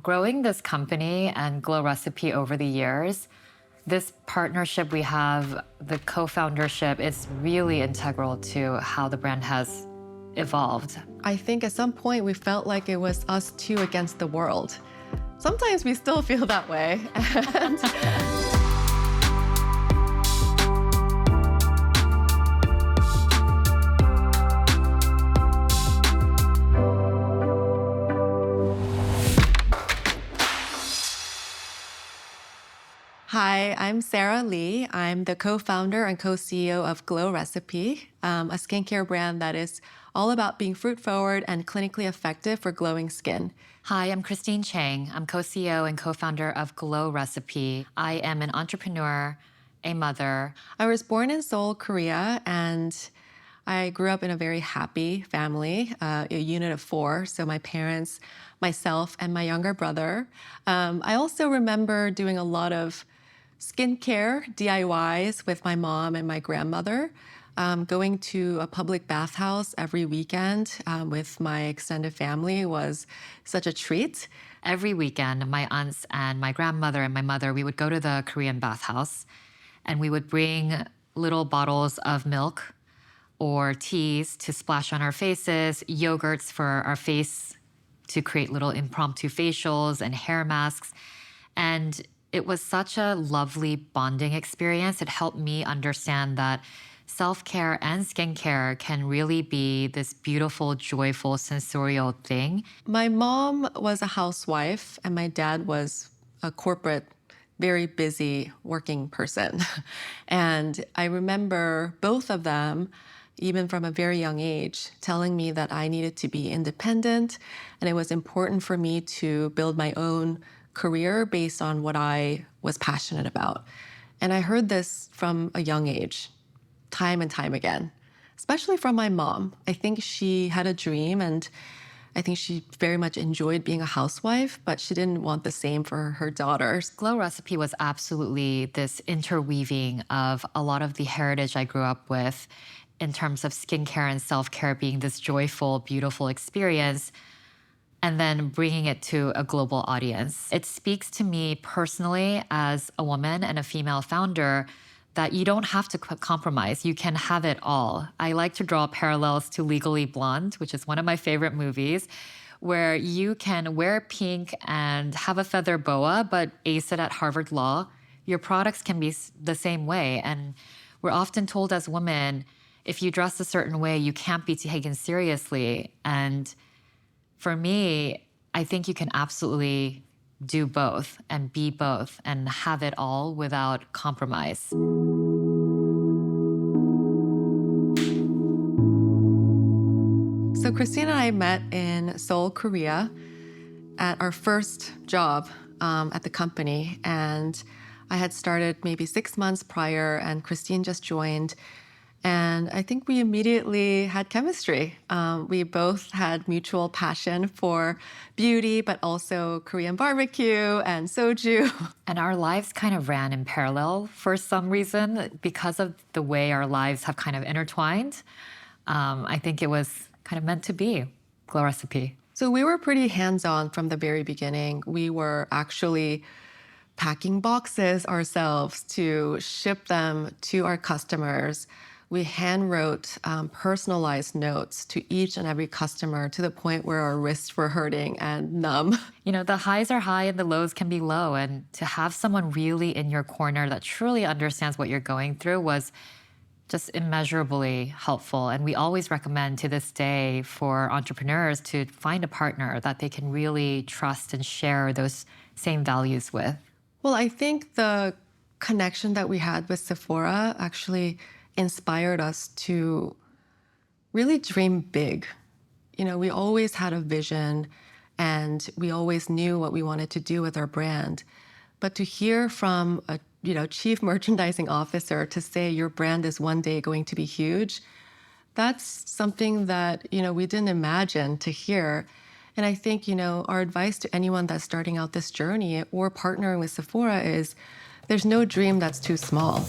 growing this company and Glow Recipe over the years, this partnership we have, the co-foundership, is really integral to how the brand has evolved. I think at some point we felt like it was us two against the world. Sometimes we still feel that way. And Hi, I'm Sarah Lee. I'm the co-founder and co-CEO of Glow Recipe, a skincare brand that is all about being fruit-forward and clinically effective for glowing skin. Hi, I'm Christine Chang. I'm co-CEO and co-founder of Glow Recipe. I am an entrepreneur, a mother. I was born in Seoul, Korea, and I grew up in a very happy family, a unit of 4. So my parents, myself, and my younger brother. I also remember doing a lot of skincare DIYs with my mom and my grandmother, going to a public bathhouse every weekend with my extended family was such a treat. Every weekend, my aunts and my grandmother and my mother, we would go to the Korean bathhouse and we would bring little bottles of milk or teas to splash on our faces, yogurts for our face to create little impromptu facials and hair masks. And it was such a lovely bonding experience. It helped me understand that self-care and skincare can really be this beautiful, joyful, sensorial thing. My mom was a housewife and my dad was a corporate, very busy working person. And I remember both of them, even from a very young age, telling me that I needed to be independent and it was important for me to build my own career based on what I was passionate about. And I heard this from a young age, time and time again, especially from my mom. I think she had a dream and I think she very much enjoyed being a housewife, but she didn't want the same for her daughters. Glow Recipe was absolutely this interweaving of a lot of the heritage I grew up with in terms of skincare and self-care being this joyful, beautiful experience, and then bringing it to a global audience. It speaks to me personally as a woman and a female founder that you don't have to compromise. You can have it all. I like to draw parallels to Legally Blonde, which is one of my favorite movies, where you can wear pink and have a feather boa, but ace it at Harvard Law. Your products can be the same way. And we're often told as women, if you dress a certain way, you can't be taken seriously. And for me, I think you can absolutely do both and be both and have it all without compromise. So Christine and I met in Seoul, Korea at our first job at the company. And I had started maybe 6 months prior and Christine just joined. And I think we immediately had chemistry. We both had mutual passion for beauty, but also Korean barbecue and soju. And our lives kind of ran in parallel for some reason because of the way our lives have kind of intertwined. I think it was kind of meant to be, Glow Recipe. So we were pretty hands-on from the very beginning. We were actually packing boxes ourselves to ship them to our customers. We handwrote personalized notes to each and every customer to the point where our wrists were hurting and numb. You know, the highs are high and the lows can be low. And to have someone really in your corner that truly understands what you're going through was just immeasurably helpful. And we always recommend to this day for entrepreneurs to find a partner that they can really trust and share those same values with. Well, I think the connection that we had with Sephora actually inspired us to really dream big. You know, we always had a vision and we always knew what we wanted to do with our brand. But to hear from a chief merchandising officer to say your brand is one day going to be huge, that's something that, we didn't imagine to hear. And I think, our advice to anyone that's starting out this journey or partnering with Sephora is there's no dream that's too small.